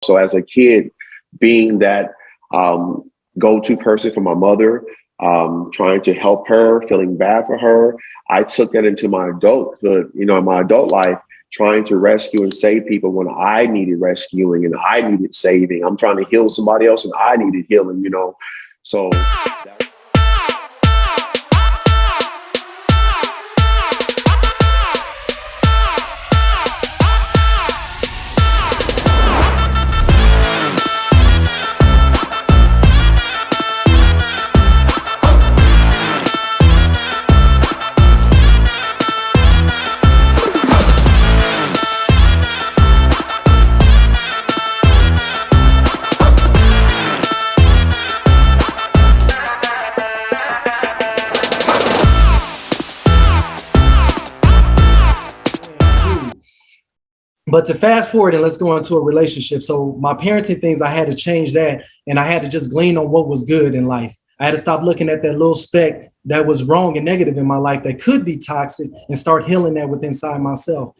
So as a kid, being that go-to person for my mother, trying to help her, feeling bad for her, I took that into my adulthood, in my adult life, trying to rescue and save people when I needed rescuing and I needed saving. I'm trying to heal somebody else and I needed healing. So But to fast forward and let's go into a relationship. So my parenting things, I had to change that, and I had to just glean on what was good in life. I had to stop looking at that little speck that was wrong and negative in my life that could be toxic and start healing that within inside myself.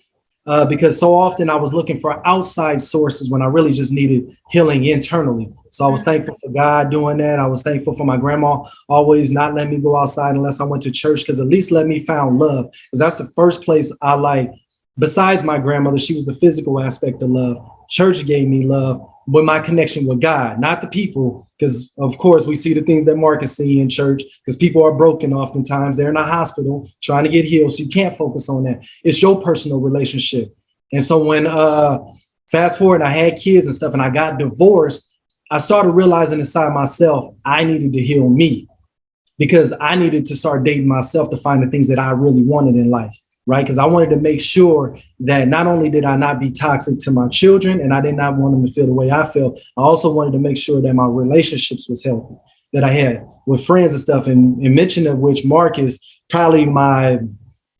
Because so often I was looking for outside sources when I really just needed healing internally. So I was thankful for God doing that. I was thankful for my grandma always not letting me go outside unless I went to church, because at least let me found love, because that's the first place I like. Besides my grandmother, she was the physical aspect of love. Church gave me love, but my connection with God, not the people, because of course we see the things that Mark is seeing in church, because people are broken oftentimes. They're in a hospital trying to get healed, so you can't focus on that. It's your personal relationship. And so when fast forward, I had kids and stuff and I got divorced, I started realizing inside myself, I needed to heal me, because I needed to start dating myself to find the things that I really wanted in life. Right? Because I wanted to make sure that not only did I not be toxic to my children and I did not want them to feel the way I felt, I also wanted to make sure that my relationships was healthy, that I had with friends and stuff. And mention of which, Mark is probably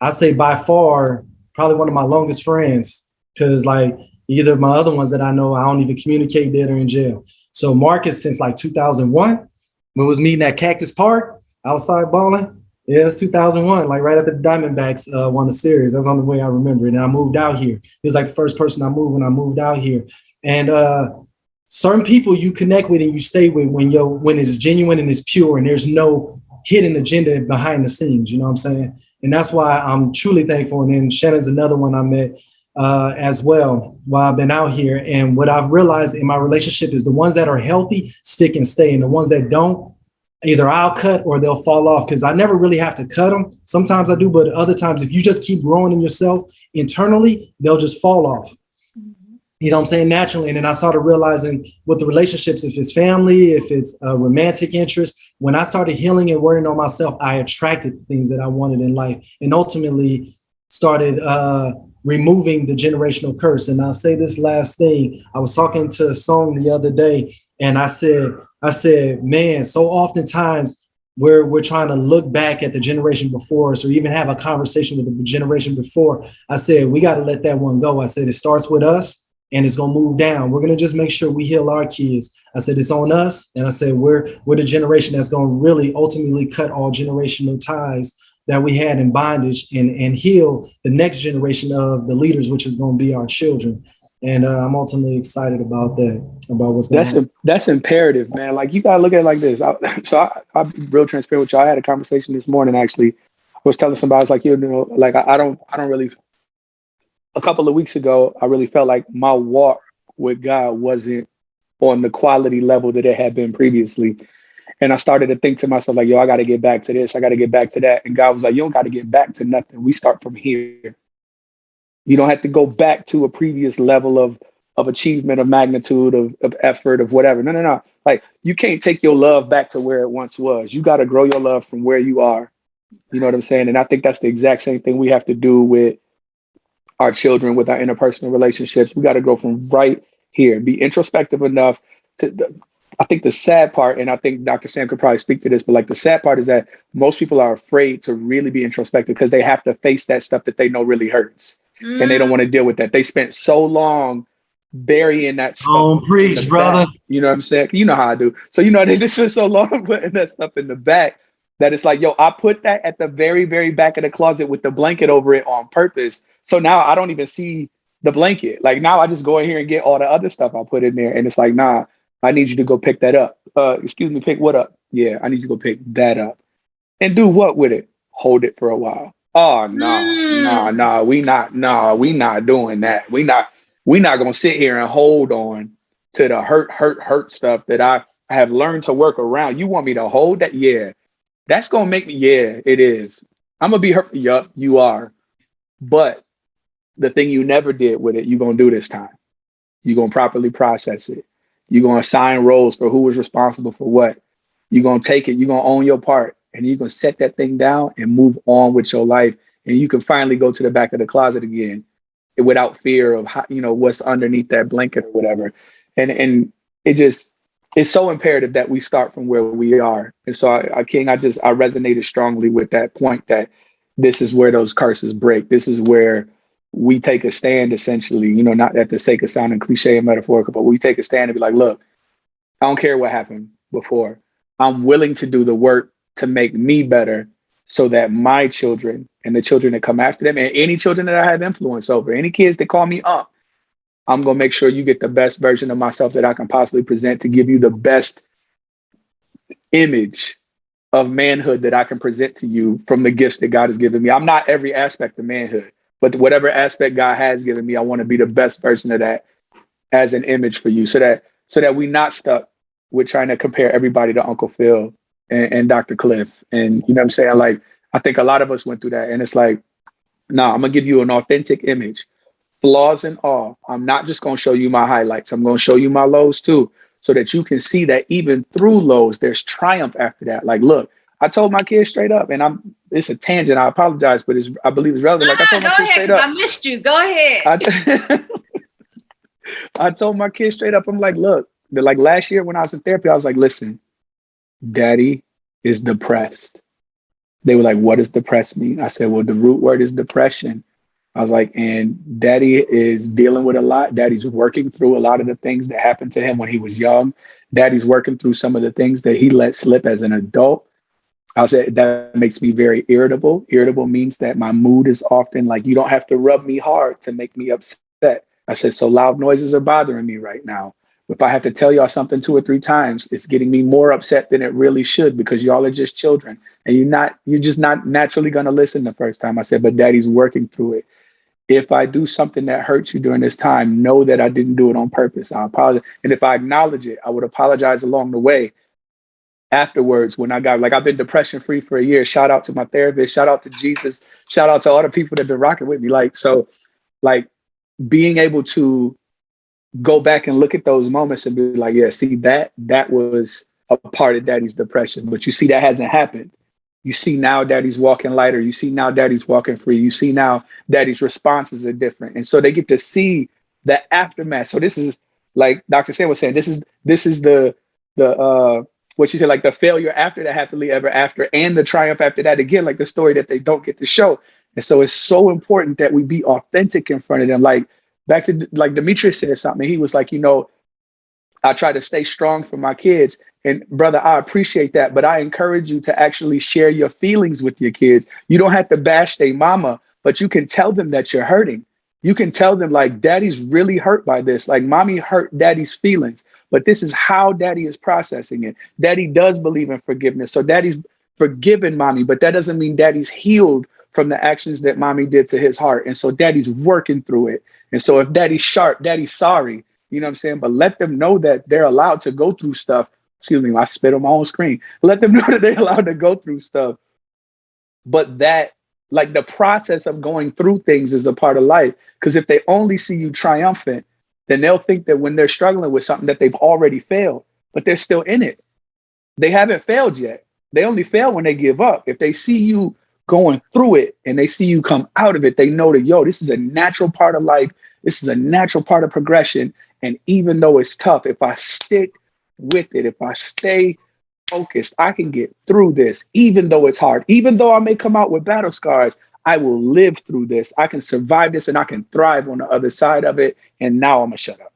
I say by far, probably one of my longest friends, because like either my other ones that I know, I don't even communicate, dead or in jail. So Marcus, since like 2001, when we was meeting at Cactus Park outside balling. Yeah, it's 2001, like right after the Diamondbacks won the series. That's the only way I remember it. And I moved out here. He was like the first person I moved when I moved out here. And certain people you connect with and you stay with when it's genuine and it's pure and there's no hidden agenda behind the scenes, you know what I'm saying? And that's why I'm truly thankful. And then Shannon's another one I met as well while I've been out here. And what I've realized in my relationship is the ones that are healthy stick and stay, and the ones that don't, either I'll cut or they'll fall off, because I never really have to cut them. Sometimes I do, but other times, if you just keep growing in yourself internally, they'll just fall off. You know what I'm saying? Naturally. And then I started realizing with the relationships, if it's family, if it's a romantic interest, when I started healing and working on myself, I attracted things that I wanted in life and ultimately started removing the generational curse. And I'll say this last thing. I was talking to a song the other day, and I said, man, so oftentimes we're trying to look back at the generation before us or even have a conversation with the generation before. I said, we got to let that one go. I said, it starts with us and it's going to move down. We're going to just make sure we heal our kids. I said, it's on us. And I said, we're the generation that's going to really ultimately cut all generational ties that we had in bondage and heal the next generation of the leaders, which is going to be our children. And I'm ultimately excited about that, about what's going on. That's imperative, man. Like, you got to look at it like this. I'll be real transparent with y'all. I had a conversation this morning, actually. I was telling somebody, I was like, like, I don't really, a couple of weeks ago, I really felt like my walk with God wasn't on the quality level that it had been previously. And I started to think to myself, like, yo, I got to get back to this. I got to get back to that. And God was like, you don't got to get back to nothing. We start from here. You don't have to go back to a previous level of achievement, of magnitude, of effort, of whatever. No. Like, you can't take your love back to where it once was. You got to grow your love from where you are. You know what I'm saying? And I think that's the exact same thing we have to do with our children, with our interpersonal relationships. We got to go from right here, be introspective enough I think the sad part, and I think Dr. Sam could probably speak to this, but like the sad part is that most people are afraid to really be introspective because they have to face that stuff that they know really hurts. And they don't want to deal with that. They spent so long burying that stuff. Don't preach, brother. You know what I'm saying? You know how I do. So, they just spent so long putting that stuff in the back that it's like, yo, I put that at the very, very back of the closet with the blanket over it on purpose. So now I don't even see the blanket. Like now I just go in here and get all the other stuff I put in there. And it's like, nah, I need you to go pick that up. Excuse me, pick what up? Yeah, I need you to go pick that up. And do what with it? Hold it for a while. Oh no, we not doing that. We not gonna sit here and hold on to the hurt stuff that I have learned to work around. You want me to hold that? Yeah. That's gonna make me, yeah, it is. I'm gonna be hurt. Yup, you are. But the thing you never did with it, you're gonna do this time. You're gonna properly process it. You're gonna assign roles for who is responsible for what. You're gonna take it, you're gonna own your part, and you're gonna set that thing down and move on with your life. And you can finally go to the back of the closet again without fear of how, what's underneath that blanket or whatever. And it just, it's so imperative that we start from where we are. And so King, I resonated strongly with that point that this is where those curses break. This is where we take a stand, essentially, not at the sake of sounding cliche and metaphorical, but we take a stand and be like, look, I don't care what happened before. I'm willing to do the work to make me better so that my children and the children that come after them and any children that I have influence over, any kids that call me up, I'm going to make sure you get the best version of myself that I can possibly present to give you the best image of manhood that I can present to you from the gifts that God has given me. I'm not every aspect of manhood, but whatever aspect God has given me, I want to be the best version of that as an image for you so that we're not stuck with trying to compare everybody to Uncle Phil and Dr. Cliff. And you know what I'm saying? Like, I think a lot of us went through that. And it's like, no, I'm going to give you an authentic image, flaws and all. I'm not just going to show you my highlights. I'm going to show you my lows too, so that you can see that even through lows, there's triumph after that. Like, look, I told my kids straight up, and it's a tangent. I apologize, but I believe it's relevant. Like I told my kids straight up. I missed you. Go ahead. I told my kids straight up, I'm like, look, like last year when I was in therapy, I was like, listen, Daddy is depressed. They were like, what does depressed mean? I said, well, the root word is depression. I was like, and Daddy is dealing with a lot. Daddy's working through a lot of the things that happened to him when he was young. Daddy's working through some of the things that he let slip as an adult. I said, that makes me very irritable. Irritable means that my mood is often like, you don't have to rub me hard to make me upset. I said, so loud noises are bothering me right now. If I have to tell y'all something 2 or 3 times, it's getting me more upset than it really should because y'all are just children and you're just not naturally going to listen the first time. I said, but Daddy's working through it. If I do something that hurts you during this time, know that I didn't do it on purpose. I apologize. And if I acknowledge it, I would apologize along the way. Afterwards, when I've been depression free for a year. Shout out to my therapist. Shout out to Jesus. Shout out to all the people that been rocking with me. Being able to go back and look at those moments and be like, yeah, see that was a part of Daddy's depression, but you see that hasn't happened. You see now Daddy's walking lighter. You see now Daddy's walking free. You see now Daddy's responses are different. And so they get to see the aftermath. So this is like Dr. Sam was saying, this is the what she said, like the failure after the happily ever after and the triumph after that, again, like the story that they don't get to show. And so it's so important that we be authentic in front of them. Like back to like Demetrius said something. He was like, I try to stay strong for my kids. And brother, I appreciate that. But I encourage you to actually share your feelings with your kids. You don't have to bash their mama, but you can tell them that you're hurting. You can tell them like, Daddy's really hurt by this. Like mommy hurt Daddy's feelings, but this is how Daddy is processing it. Daddy does believe in forgiveness. So Daddy's forgiven mommy, but that doesn't mean Daddy's healed from the actions that mommy did to his heart. And so Daddy's working through it. And so if Daddy's sharp, Daddy's sorry. You know what I'm saying? But let them know that they're allowed to go through stuff. Excuse me, I spit on my own screen. Let them know that they're allowed to go through stuff. But that, like the process of going through things is a part of life. Because if they only see you triumphant, then they'll think that when they're struggling with something that they've already failed, but they're still in it. They haven't failed yet. They only fail when they give up. If they see you going through it and they see you come out of it, they know that, this is a natural part of life. This is a natural part of progression. And even though it's tough, if I stick with it, if I stay focused, I can get through this, even though it's hard. Even though I may come out with battle scars, I will live through this. I can survive this and I can thrive on the other side of it. And now I'm going to shut up.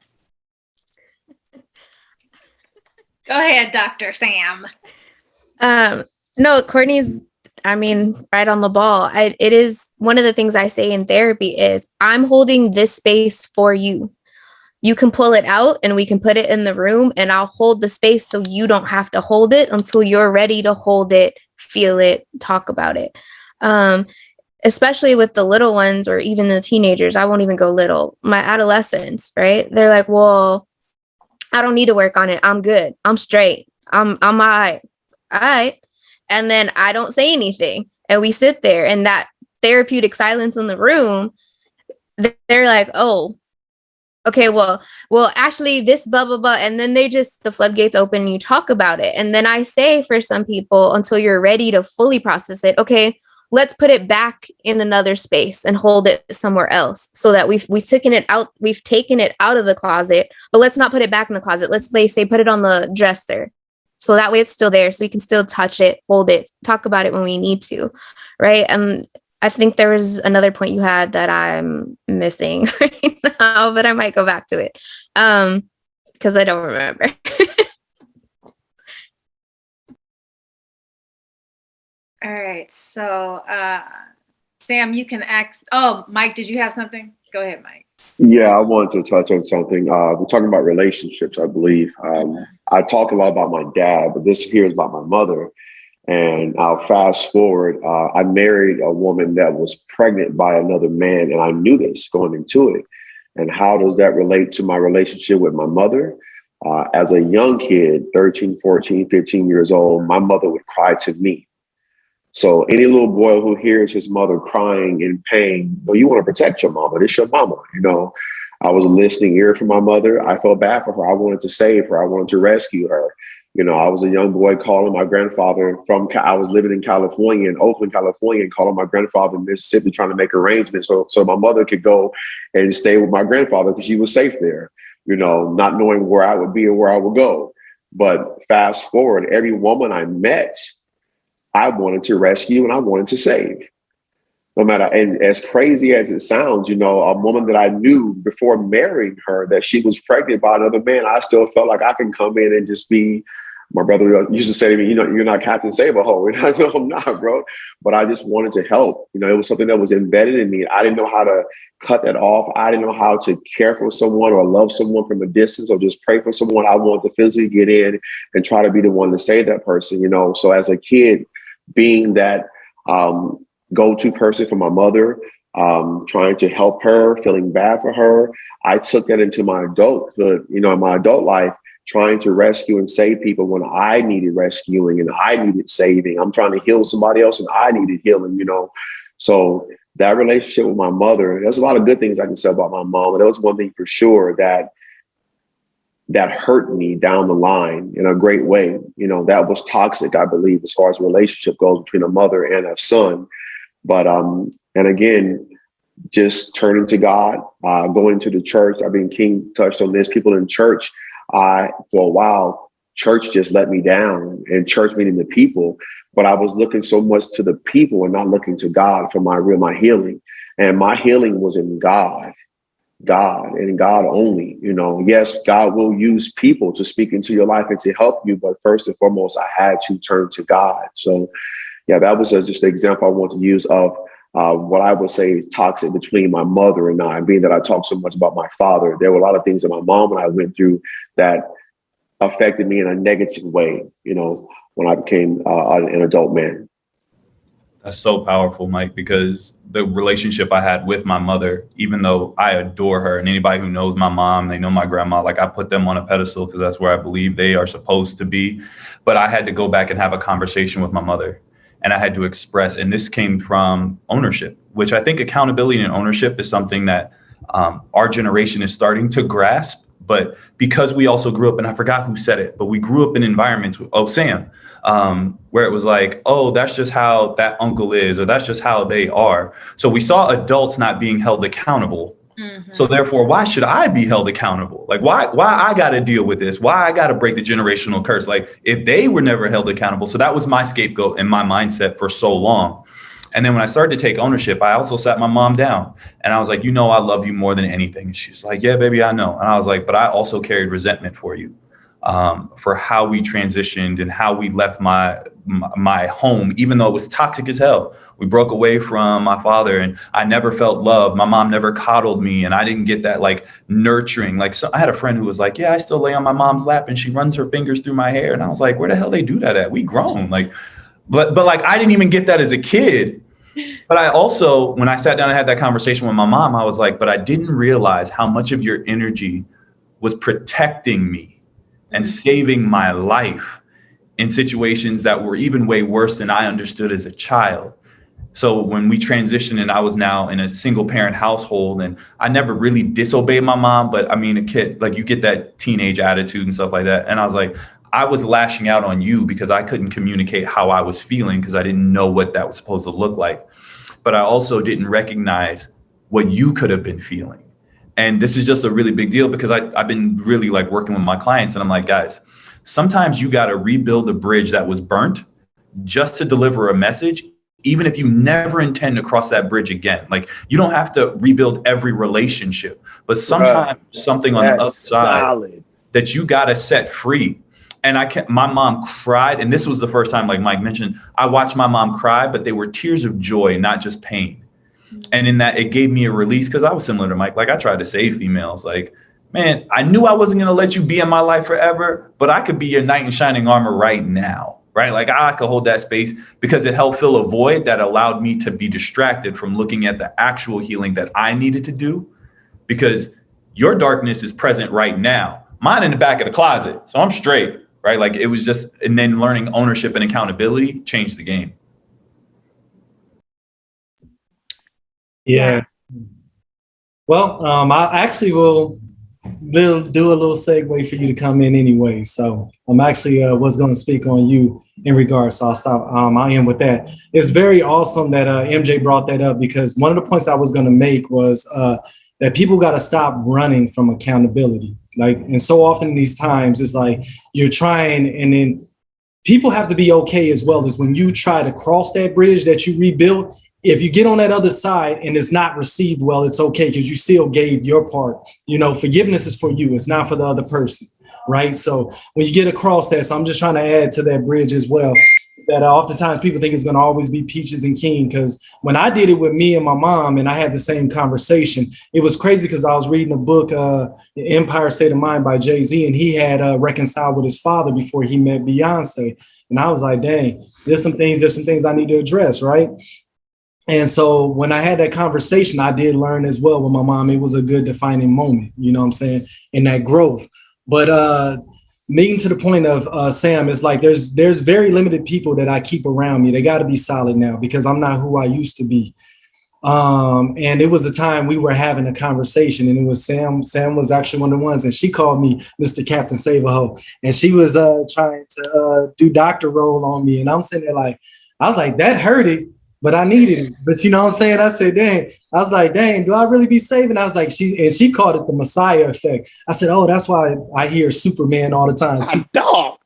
Go ahead, Dr. Sam. No, Courtney's I mean, right on the ball. It is one of the things I say in therapy is I'm holding this space for you. You can pull it out and we can put it in the room and I'll hold the space so you don't have to hold it until you're ready to hold it, feel it, talk about it. Especially with the little ones or even the teenagers. I won't even go little. My adolescents, right? They're like, well, I don't need to work on it. I'm good. I'm straight. I'm all right. All right. And then I don't say anything. And we sit there and that therapeutic silence in the room, they're like, oh, okay, well, actually this blah, blah, blah. And then the floodgates open and you talk about it. And then I say for some people, until you're ready to fully process it, okay, let's put it back in another space and hold it somewhere else so that we've taken it out of the closet, but let's not put it back in the closet. Let's say put it on the dresser. So that way it's still there. So we can still touch it, hold it, talk about it when we need to. Right. I think there was another point you had that I'm missing right now, but I might go back to it. Because I don't remember. All right. So, Sam, you can ask. Oh, Mike, did you have something? Go ahead, Mike. Yeah, I wanted to touch on something. We're talking about relationships, I believe. I talk a lot about my dad, but this here is about my mother. And I'll fast forward. I married a woman that was pregnant by another man, and I knew this going into it. And how does that relate to my relationship with my mother? As a young kid, 13, 14, 15 years old, my mother would cry to me. So any little boy who hears his mother crying in pain, well, you want to protect your mama. It's your mama. You know, I was a listening ear for my mother. I felt bad for her. I wanted to save her. I wanted to rescue her. You know, I was a young boy calling my grandfather I was living in California, in Oakland, California, and calling my grandfather in Mississippi, trying to make arrangements so my mother could go and stay with my grandfather because she was safe there, you know, not knowing where I would be or where I would go. But fast forward, every woman I met, I wanted to rescue and I wanted to save. No matter, and as crazy as it sounds, you know, a woman that I knew before marrying her, that she was pregnant by another man, I still felt like I can come in and just be, my brother used to say to me, you know, you're not Captain Save-A-Hole. And I know I'm not, bro. But I just wanted to help. You know, it was something that was embedded in me. I didn't know how to cut that off. I didn't know how to care for someone or love someone from a distance or just pray for someone. I wanted to physically get in and try to be the one to save that person, you know. So as a kid, being that go-to person for my mother, trying to help her, feeling bad for her, I took that into my adulthood, you know, in my adult life, trying to rescue and save people when I needed rescuing and I needed saving. I'm trying to heal somebody else and I needed healing, you know. So that relationship with my mother, there's a lot of good things I can say about my mom. And there was one thing for sure that hurt me down the line in a great way. You know, that was toxic, I believe, as far as relationship goes between a mother and a son. But, and again, just turning to God, going to the church. I mean, King touched on this. People in church, for a while, church just let me down, and church meaning the people. But I was looking so much to the people and not looking to God for my healing. And my healing was in God and God only. You know, yes, God will use people to speak into your life and to help you. But first and foremost, I had to turn to God. So, yeah, that was just an example I want to use of what I would say is toxic between my mother and I, being that I talk so much about my father. There were a lot of things that my mom and I went through that affected me in a negative way, you know, when I became an adult man. That's so powerful, Mike, because the relationship I had with my mother, even though I adore her, and anybody who knows my mom, they know my grandma, like I put them on a pedestal because that's where I believe they are supposed to be. But I had to go back and have a conversation with my mother. And I had to express, and this came from ownership, which I think accountability and ownership is something that our generation is starting to grasp. But because we also grew up, and I forgot who said it, but we grew up in environments, Sam, where it was like, oh, that's just how that uncle is, or that's just how they are. So we saw adults not being held accountable. Mm-hmm. So therefore, why should I be held accountable? Like, why I got to deal with this? Why I got to break the generational curse? Like, if they were never held accountable. So that was my scapegoat and my mindset for so long. And then when I started to take ownership, I also sat my mom down and I was like, you know, I love you more than anything. And she's like, yeah, baby, I know. And I was like, but I also carried resentment for you. for how we transitioned and how we left my home, even though it was toxic as hell. We broke away from my father and I never felt love. My mom never coddled me and I didn't get that like nurturing. Like, so I had a friend who was like, yeah, I still lay on my mom's lap and she runs her fingers through my hair. And I was like, where the hell they do that at? We grown. Like, but like, I didn't even get that as a kid. But I also, when I sat down and had that conversation with my mom, I was like, but I didn't realize how much of your energy was protecting me and saving my life in situations that were even way worse than I understood as a child. So when we transitioned and I was now in a single parent household and I never really disobeyed my mom, but I mean, a kid, like you get that teenage attitude and stuff like that. And I was like, I was lashing out on you because I couldn't communicate how I was feeling because I didn't know what that was supposed to look like. But I also didn't recognize what you could have been feeling. And this is just a really big deal because I've been really like working with my clients and I'm like, guys, sometimes you got to rebuild a bridge that was burnt just to deliver a message, even if you never intend to cross that bridge again. Like you don't have to rebuild every relationship, but sometimes something on the other side that you got to set free. And my mom cried. And this was the first time, like Mike mentioned, I watched my mom cry, but they were tears of joy, not just pain. And in that, it gave me a release because I was similar to Mike. Like I tried to save females. Like, man, I knew I wasn't going to let you be in my life forever, but I could be your knight in shining armor right now. Right. Like I could hold that space because it helped fill a void that allowed me to be distracted from looking at the actual healing that I needed to do, because your darkness is present right now. Mine in the back of the closet. So I'm straight. Right. Like it was just, and then learning ownership and accountability changed the game. Yeah. Well, I actually will do a little segue for you to come in anyway. So I'm actually was going to speak on you in regards. So I'll stop. I am with that. It's very awesome that MJ brought that up because one of the points I was going to make was that people got to stop running from accountability. Like, and so often in these times, it's like you're trying, and then people have to be okay as well as when you try to cross that bridge that you rebuilt. If you get on that other side and it's not received well, it's okay because you still gave your part. You know, forgiveness is for you. It's not for the other person, right? So when you get across that, so I'm just trying to add to that bridge as well, that oftentimes people think it's going to always be peaches and cream. Because when I did it with me and my mom and I had the same conversation, it was crazy because I was reading a book, The Empire State of Mind by Jay-Z, and he had reconciled with his father before he met Beyonce. And I was like, dang, there's some things I need to address, right? And so when I had that conversation, I did learn as well with my mom. It was a good defining moment, you know what I'm saying, in that growth. But meeting to the point of Sam, it's like there's very limited people that I keep around me. They got to be solid now because I'm not who I used to be. And it was a time we were having a conversation, and it was Sam. Sam was actually one of the ones, and she called me Mr. Captain Save-A-Ho, and she was trying to do doctor role on me, and I'm sitting there like, I was like, that hurted. But I needed it. But you know what I'm saying? I said, dang. I was like, dang, do I really be saving? I was like, she called it the Messiah effect. I said, oh, that's why I hear Superman all the time. Dog.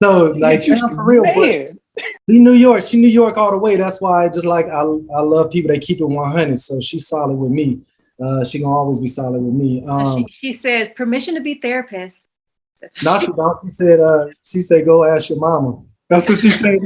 So like, for real, man. She New York all the way. That's why just like I love people that keep it 100. So she's solid with me. She gonna always be solid with me. She says permission to be therapist. No, she don't. She said, go ask your mama. That's what she said.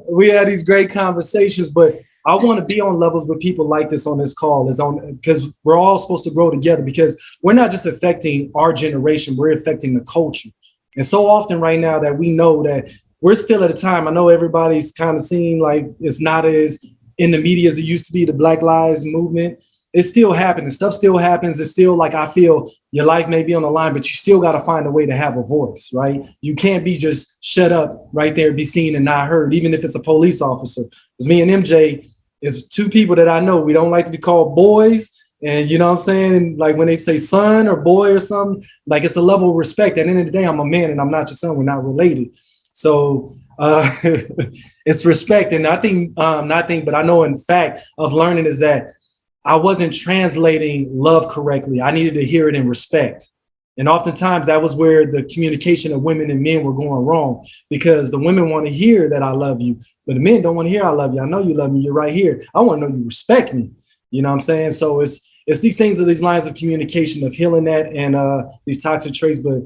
We had these great conversations, but I want to be on levels with people like this on this call because we're all supposed to grow together, because we're not just affecting our generation, we're affecting the culture. And so often right now that we know that we're still at a time, I know everybody's kind of seeing like it's not as in the media as it used to be, the Black Lives Movement. It's still happening. Stuff still happens. It's still like, I feel your life may be on the line, but you still got to find a way to have a voice, right? You can't be just shut up right there, be seen and not heard, even if it's a police officer. Because me and MJ is two people that I know. We don't like to be called boys. And you know what I'm saying? Like when they say son or boy or something, like it's a level of respect. At the end of the day, I'm a man and I'm not your son. We're not related. So it's respect. And I know in fact of learning is that I wasn't translating love correctly. I needed to hear it in respect. And oftentimes that was where the communication of women and men were going wrong, because the women want to hear that I love you, but the men don't want to hear I love you. I know you love me. You're right here. I want to know you respect me. You know what I'm saying? So it's these things, are these lines of communication of healing that and these toxic traits. But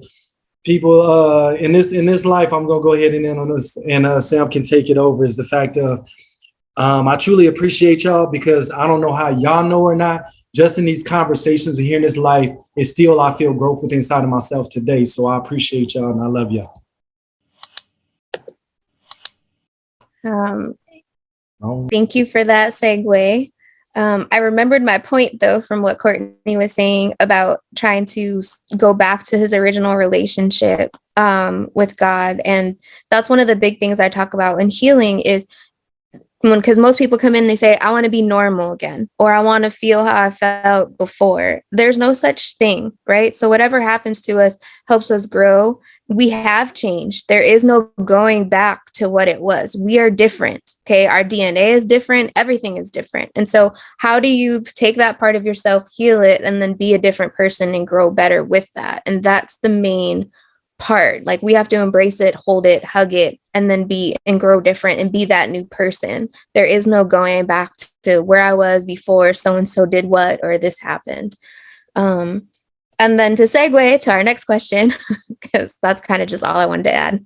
people in this life, I'm gonna go ahead and end on this, and Sam can take it over, is the fact of I truly appreciate y'all, because I don't know how y'all know or not, just in these conversations and here in this life, it's still, I feel growth within inside of myself today. So I appreciate y'all and I love y'all. Thank you for that segue. I remembered my point, though, from what Courtney was saying about trying to go back to his original relationship with God. And that's one of the big things I talk about in healing is because most people come in, they say, I want to be normal again, or I want to feel how I felt before. There's no such thing, right? So whatever happens to us helps us grow. We have changed. There is no going back to what it was. We are different. Okay. Our DNA is different. Everything is different. And so how do you take that part of yourself, heal it, and then be a different person and grow better with that? And that's the main part. Like, we have to embrace it, hold it, hug it, and then be and grow different and be that new person. There is no going back to where I was before so-and-so did what, or this happened. And then to segue to our next question, because that's kind of just all I wanted to add.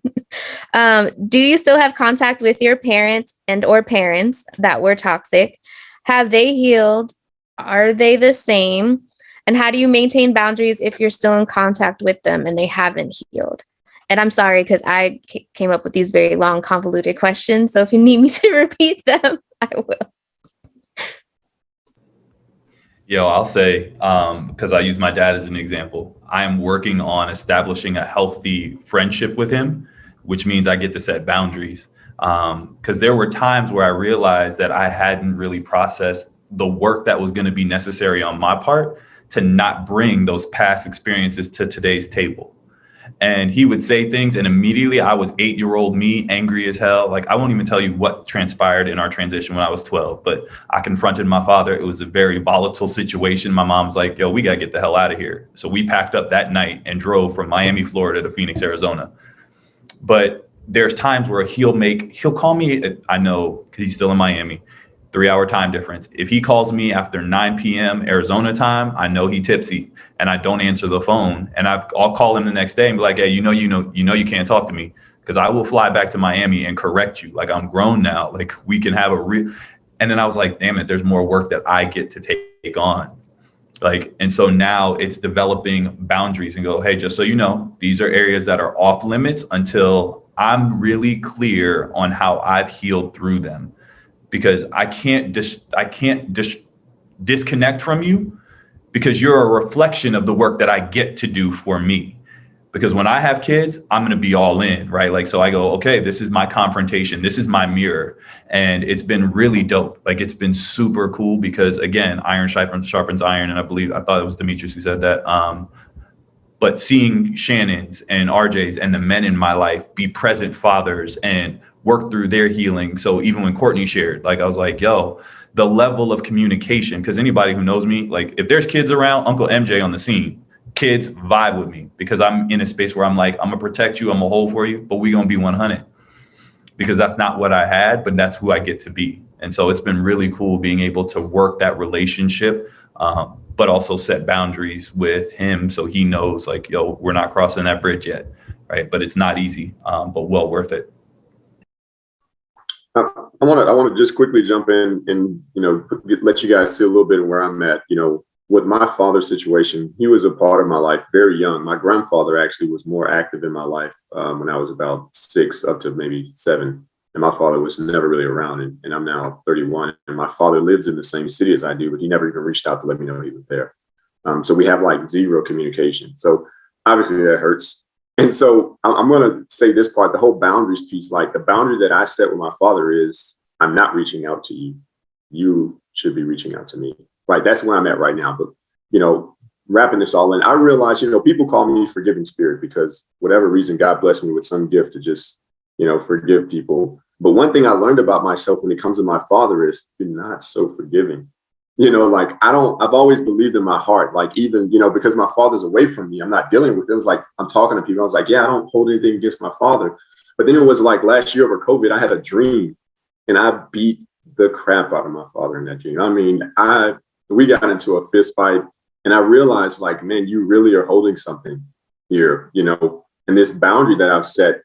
Do you still have contact with your parents and or parents that were toxic? Have they healed? Are they the same? And how do you maintain boundaries if you're still in contact with them and they haven't healed? And I'm sorry, because I came up with these very long, convoluted questions. So if you need me to repeat them, I will. Yo, I'll say, because I use my dad as an example, I am working on establishing a healthy friendship with him, which means I get to set boundaries. Because there were times where I realized that I hadn't really processed the work that was going to be necessary on my part to not bring those past experiences to today's table. And he would say things, and immediately I was 8-year-old me, angry as hell. Like, I won't even tell you what transpired in our transition when I was 12, but I confronted my father. It was a very volatile situation. My mom's like, yo, we got to get the hell out of here. So we packed up that night and drove from Miami, Florida to Phoenix, Arizona. But there's times where he'll call me, I know, because he's still in Miami, 3-hour time difference. If he calls me after 9 p.m. Arizona time, I know he tipsy and I don't answer the phone. And I'll call him the next day and be like, hey, you can't talk to me, because I will fly back to Miami and correct you. Like, I'm grown now. Like, we can have a real. And then I was like, damn it, there's more work that I get to take on. Like, and so now it's developing boundaries and go, hey, just so you know, these are areas that are off limits until I'm really clear on how I've healed through them. Because I can't disconnect from you, because you're a reflection of the work that I get to do for me. Because when I have kids, I'm going to be all in, right? Like, so I go, okay, this is my confrontation. This is my mirror. And it's been really dope. Like, it's been super cool because, again, iron sharpens iron. And I thought it was Demetrius who said that. But seeing Shannon's and RJ's and the men in my life be present fathers and work through their healing. So even when Courtney shared, like, I was like, yo, the level of communication, because anybody who knows me, like, if there's kids around, Uncle MJ on the scene, kids vibe with me, because I'm in a space where I'm like, I'm gonna protect you, I'm gonna hold for you, but we gonna be 100, because that's not what I had, but that's who I get to be. And so it's been really cool being able to work that relationship, but also set boundaries with him so he knows, like, yo, we're not crossing that bridge yet, right? But it's not easy, but well worth it. I want to just quickly jump in and, let you guys see a little bit of where I'm at. With my father's situation, he was a part of my life very young. My grandfather actually was more active in my life when I was about 6 up to maybe 7. And my father was never really around. And I'm now 31. And my father lives in the same city as I do, but he never even reached out to let me know he was there. So we have like zero communication. So obviously that hurts. And so I'm going to say this part, the whole boundaries piece, like the boundary that I set with my father is, I'm not reaching out to you. You should be reaching out to me. Like, that's where I'm at right now. But, wrapping this all in, I realize, people call me forgiving spirit because whatever reason, God blessed me with some gift to just, forgive people. But one thing I learned about myself when it comes to my father is, you're not so forgiving. Like, I've always believed in my heart, like, even, because my father's away from me, I'm not dealing with it. It was like, I'm talking to people. I was like, yeah, I don't hold anything against my father. But then it was like last year over COVID, I had a dream and I beat the crap out of my father in that dream. I mean, we got into a fist fight and I realized, like, man, you really are holding something here, And this boundary that I've set,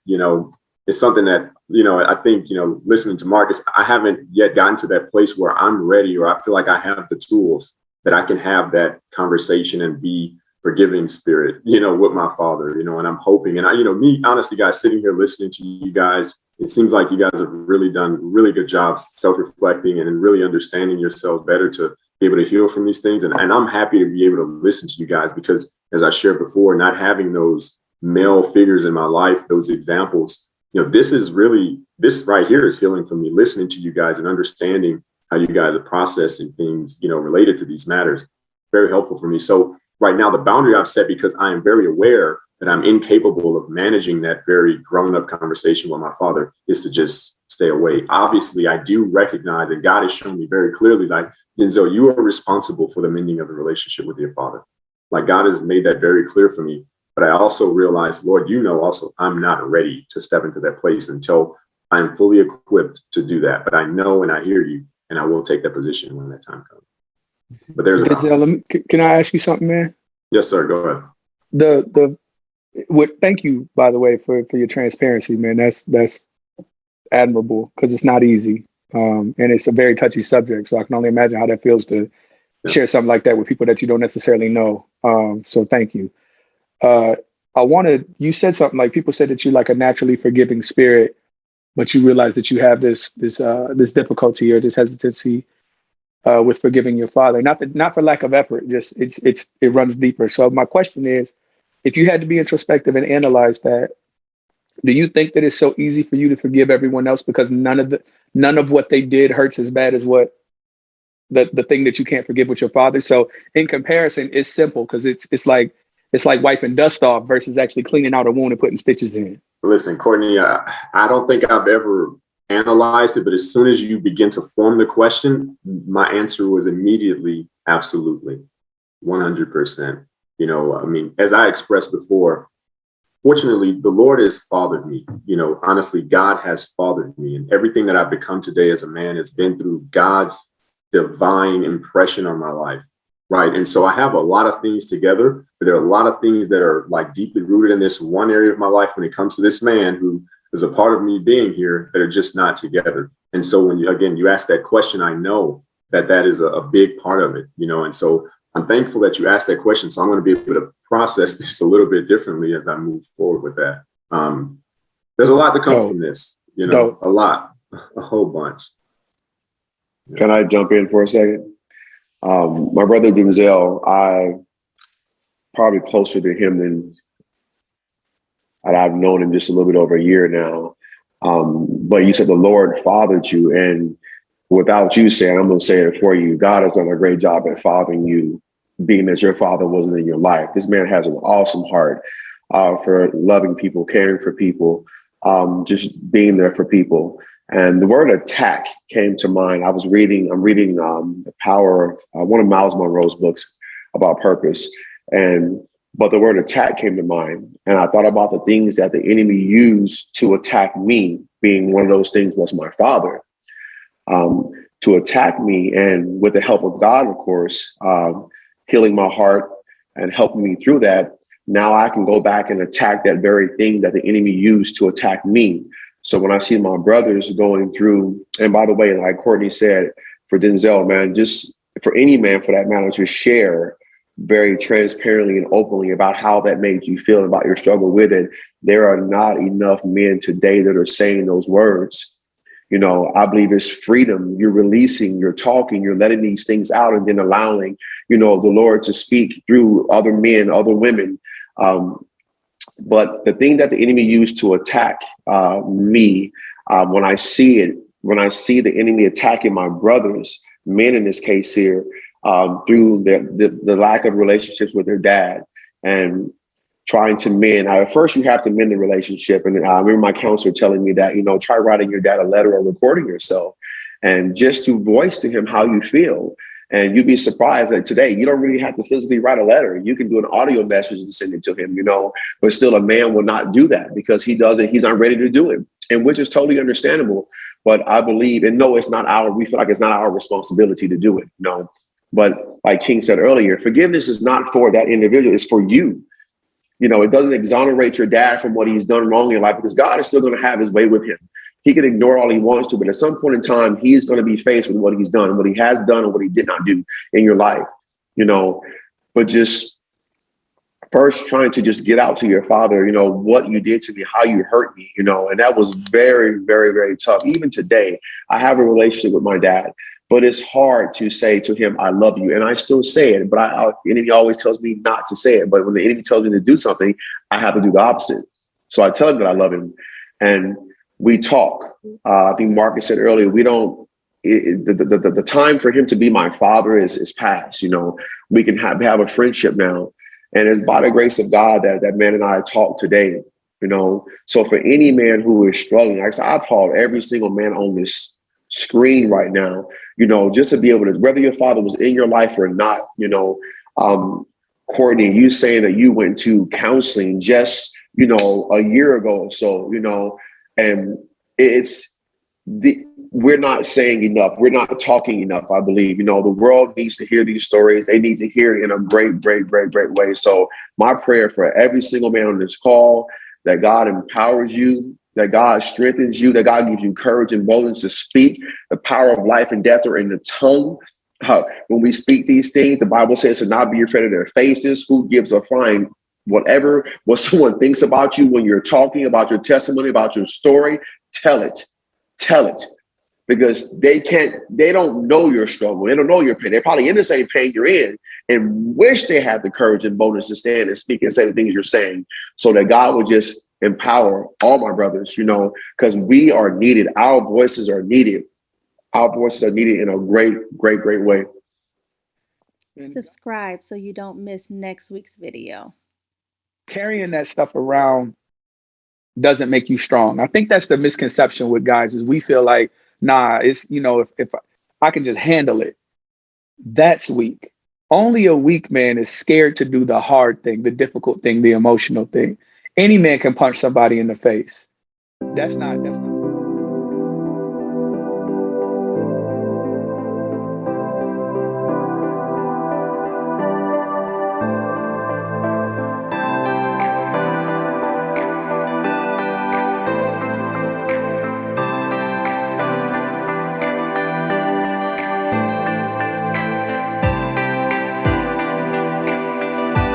is something that, I think, listening to Marcus, I haven't yet gotten to that place where I'm ready, or I feel like I have the tools that I can have that conversation and be forgiving spirit, with my father, and I'm hoping, and me, honestly, guys, sitting here listening to you guys, it seems like you guys have really done really good jobs self-reflecting and really understanding yourselves better to be able to heal from these things. And I'm happy to be able to listen to you guys, because as I shared before, not having those male figures in my life, those examples, this right here is healing for me, listening to you guys and understanding how you guys are processing things, related to these matters. Very helpful for me. So right now, the boundary I've set, because I am very aware that I'm incapable of managing that very grown-up conversation with my father, is to just stay away. Obviously, I do recognize, and God has shown me very clearly, like, Denzel, you are responsible for the mending of the relationship with your father. Like, God has made that very clear for me. But I also realize, Lord, also I'm not ready to step into that place until I'm fully equipped to do that. But I know and I hear you, and I will take that position when that time comes. But there's can I ask you something, man? Yes, sir. Go ahead. Thank you, by the way, for your transparency, man. That's admirable, because it's not easy. And it's a very touchy subject. So I can only imagine how that feels to share something like that with people that you don't necessarily know. So thank you. You said something like, people said that you're like a naturally forgiving spirit, but you realize that you have this difficulty or this hesitancy with forgiving your father. Not for lack of effort, just it runs deeper. So my question is, if you had to be introspective and analyze that, do you think that it's so easy for you to forgive everyone else because none of what they did hurts as bad as what the thing that you can't forgive with your father? So in comparison, it's simple, because it's like wiping dust off versus actually cleaning out a wound and putting stitches in. Listen, Courtney, I don't think I've ever analyzed it, but as soon as you begin to form the question, my answer was immediately absolutely, 100%. As I expressed before, fortunately, the Lord has fathered me. Honestly, God has fathered me, and everything that I've become today as a man has been through God's divine impression on my life. Right. And so I have a lot of things together, but there are a lot of things that are like deeply rooted in this one area of my life when it comes to this man who is a part of me being here that are just not together. And so when you ask that question, I know that is a big part of it, and so I'm thankful that you asked that question. So I'm going to be able to process this a little bit differently as I move forward with that. There's a lot to come from this, a lot, a whole bunch. Can I jump in for a second? My brother Denzel, I probably closer to him than I've known him just a little bit over a year now. But you said the Lord fathered you, and without you saying, I'm going to say it for you. God has done a great job at fathering you, being that your father wasn't in your life. This man has an awesome heart for loving people, caring for people, just being there for people. And the word attack came to mind. I'm reading The Power of one of Miles Monroe's books about purpose. But the word attack came to mind. And I thought about the things that the enemy used to attack me, being one of those things was my father, to attack me. And with the help of God, of course, healing my heart and helping me through that, now I can go back and attack that very thing that the enemy used to attack me. So when I see my brothers going through, and by the way, like Courtney said, for Denzel, man, just for any man for that matter, to share very transparently and openly about how that made you feel, about your struggle with it. There are not enough men today that are saying those words. I believe it's freedom. You're releasing, you're talking, you're letting these things out, and then allowing, the Lord to speak through other men, other women. But the thing that the enemy used to attack me, when I see the enemy attacking my brothers, men in this case here, through the lack of relationships with their dad and trying to mend. At first, you have to mend the relationship. And I remember my counselor telling me that, try writing your dad a letter or recording yourself, and just to voice to him how you feel. And you'd be surprised that today you don't really have to physically write a letter. You can do an audio message and send it to him, but still a man will not do that because he's not ready to do it, and which is totally understandable. But I believe, and no, we feel like it's not our responsibility to do it. No, but like King said earlier, forgiveness is not for that individual. It's for you. it doesn't exonerate your dad from what he's done wrong in life, because God is still going to have his way with him. He can ignore all he wants to, but at some point in time, he's going to be faced with what he's done and what he has done and what he did not do in your life, but just first trying to just get out to your father, what you did to me, how you hurt me, and that was very, very, very tough. Even today, I have a relationship with my dad, but it's hard to say to him, I love you. And I still say it, but the enemy always tells me not to say it. But when the enemy tells me to do something, I have to do the opposite. So I tell him that I love him, and we talk. I think Marcus said earlier, the time for him to be my father is past. We can have a friendship now. And it's by the grace of God that man and I talk today, So for any man who is struggling, like I said, I applaud every single man on this screen right now, just to be able to, whether your father was in your life or not, Courtney, you saying that you went to counseling just, a year ago or so, and we're not saying enough. We're not talking enough, I believe. The world needs to hear these stories. They need to hear it in a great, great, great, great way. So my prayer for every single man on this call, that God empowers you, that God strengthens you, that God gives you courage and boldness to speak. The power of life and death are in the tongue. When we speak these things, the Bible says to not be afraid of their faces. Who gives a flying whatever, what someone thinks about you when you're talking about your testimony, about your story? Tell it. Because they don't know your struggle. They don't know your pain. They're probably in the same pain you're in and wish they had the courage and boldness to stand and speak and say the things you're saying, so that God would just empower all my brothers, because we are needed. Our voices are needed. Our voices are needed in a great, great, great way. Subscribe so you don't miss next week's video. Carrying that stuff around doesn't make you strong. I think that's the misconception with guys, is we feel like, nah, it's, if I can just handle it, that's weak. Only a weak man is scared to do the hard thing, the difficult thing, the emotional thing. Any man can punch somebody in the face. That's not